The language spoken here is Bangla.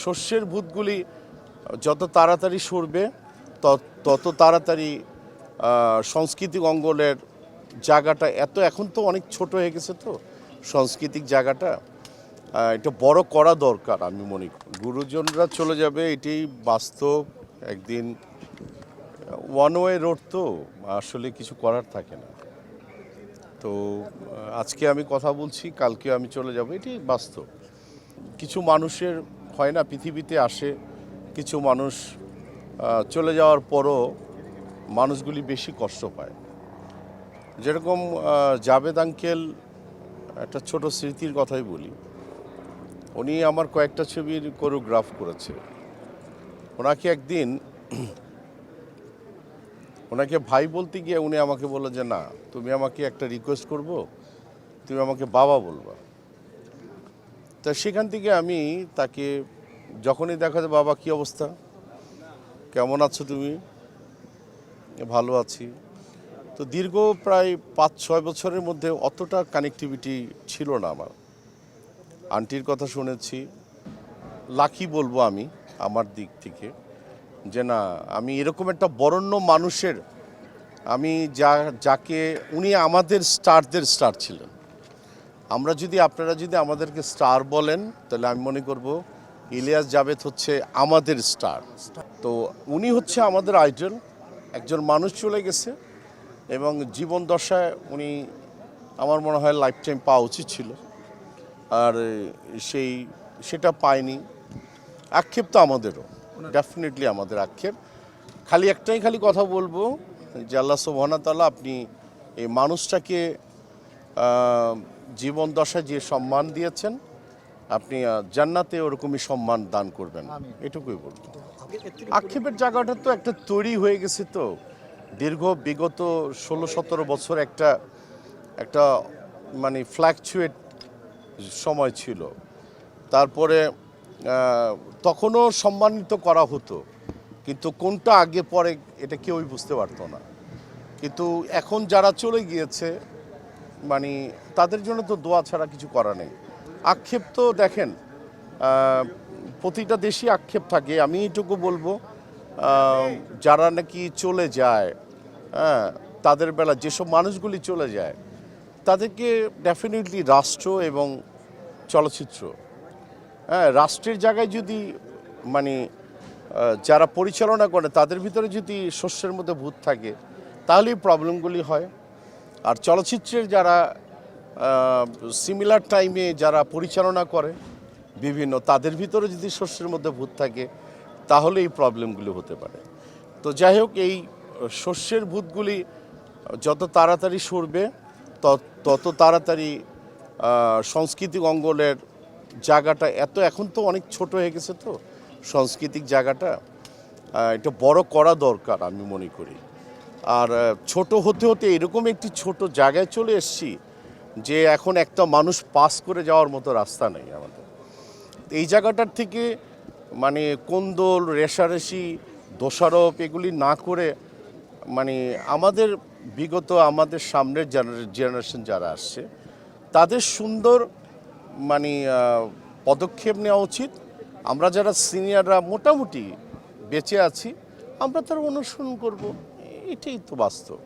শস্যের ভূতগুলি যত তাড়াতাড়ি সরবে তত তাড়াতাড়ি সাংস্কৃতিক অঙ্গনের জায়গাটা এখন তো অনেক ছোট হয়ে গেছে, তো সাংস্কৃতিক জায়গাটা এটা বড় করা দরকার। আমি মনে করি গুরুজনরা চলে যাবে, এটাই বাস্তব। একদিন ওয়ান ওয়ে রোড, তো আসলে কিছু করার থাকে না। তো আজকে আমি কথা বলছি, কালকে আমি চলে যাব, এটাই বাস্তব। কিছু মানুষের হয় না, পৃথিবীতে আসে কিছু মানুষ চলে যাওয়ার পরও মানুষগুলি বেশি কষ্ট পায়। যেরকম জাভেদ আঙ্কেল, একটা ছোট স্মৃতির কথাই বলি। উনি আমার কয়েকটা ছবির কোরিওগ্রাফ করেছে। ওনাকে একদিন ওনাকে ভাই বলতে গিয়ে উনি আমাকে বললো যে, না, তুমি আমাকে একটা রিকোয়েস্ট করব, তুমি আমাকে বাবা বলবা। তা সেখান থেকে আমি তাকে যখনই দেখা যায়, বাবা কী অবস্থা, কেমন আছো তুমি? ভালো আছি। তো দীর্ঘ প্রায় 5-6 বছরের মধ্যে অতটা কানেক্টিভিটি ছিল না আমার। আন্টির কথা শুনেছি, লাকি বলবো আমি আমার দিক থেকে, যে না, আমি এরকম একটা বরেণ্য মানুষের, আমি যাকে উনি আমাদের স্টারদের স্টার ছিলেন। আপনারা যদি আমাদেরকে স্টার বলেন, তাহলে আমি মনে করব ইলিয়াস জাভেদ হচ্ছে আমাদের স্টার। তো উনি হচ্ছে আমাদের আইডল। একজন মানুষ চলে গেছে এবং জীবন দশায় উনি, আমার মনে হয়, লাইফ টাইম পাওয়া উচিত ছিল, আর সেটা পায়নি। আক্ষেপ তো আমাদেরও, ডেফিনেটলি আমাদের আক্ষেপ। খালি কথা বলবো যে আল্লাহ সুবহানাহু ওয়া তাআলা, আপনি এই মানুষটাকে জীবন দশায় যে সম্মান দিয়েছেন, আপনি জান্নাতে ওরকমই সম্মান দান করবেন, এটুকুই বলবো। আক্ষেপের জায়গাটা তো একটা তৈরি হয়ে গেছে, তো বিগত 16-17 বছর একটা মানে ফ্ল্যাকচুয়েট সময় ছিল। তারপরে তখনও সম্মানিত করা হতো, কিন্তু কোনটা আগে পরে এটা কেউই বুঝতে পারতো না। কিন্তু এখন যারা চলে গিয়েছে, মানে তাদের জন্য তো দোয়া ছাড়া কিছু করা নেই। আক্ষেপ তো দেখেন, প্রতিটা দেশই আক্ষেপ থাকে। আমি এটুকু বলবো, যারা নাকি চলে যায়, হ্যাঁ, তাদের বেলা যেসব মানুষগুলি চলে যায়, তাদেরকে ডেফিনেটলি রাষ্ট্র এবং চলচ্চিত্র, হ্যাঁ, রাষ্ট্রের জায়গায় যদি মানে যারা পরিচালনা করে তাদের ভিতরে যদি শস্যের মধ্যে ভূত থাকে, তাহলেই প্রবলেমগুলি হয়। আর চলচ্চিত্রের যারা সিমিলার টাইমে যারা পরিচালনা করে বিভিন্ন, তাদের ভিতরে যদি শস্যের মধ্যে ভূত থাকে, তাহলে এই প্রবলেমগুলি হতে পারে। তো যাই হোক, এই শস্যের ভূতগুলি যত তাড়াতাড়ি সরবে তত তাড়াতাড়ি সাংস্কৃতিক অঙ্গনের জায়গাটা এখন তো অনেক ছোট হয়ে গেছে, তো সাংস্কৃতিক জায়গাটা এটা বড় করা দরকার আমি মনে করি। আর ছোট হতে হতে এরকম একটি ছোট জায়গায় চলে এসেছি যে এখন একটা মানুষ পাস করে যাওয়ার মতো রাস্তা নেই আমাদের। এই জায়গাটার থেকে মানে কোন্দল, রেষারেষি, দোষারোপ এগুলি না করে, মানে আমাদের সামনের জেনারেশন যারা আসছে, তাদের সুন্দর মানে পদক্ষেপ নেওয়া উচিত। আমরা যারা সিনিয়ররা মোটামুটি বেঁচে আছি, আমরা তার অনুসরণ করব, এটাই তো বাস্তব।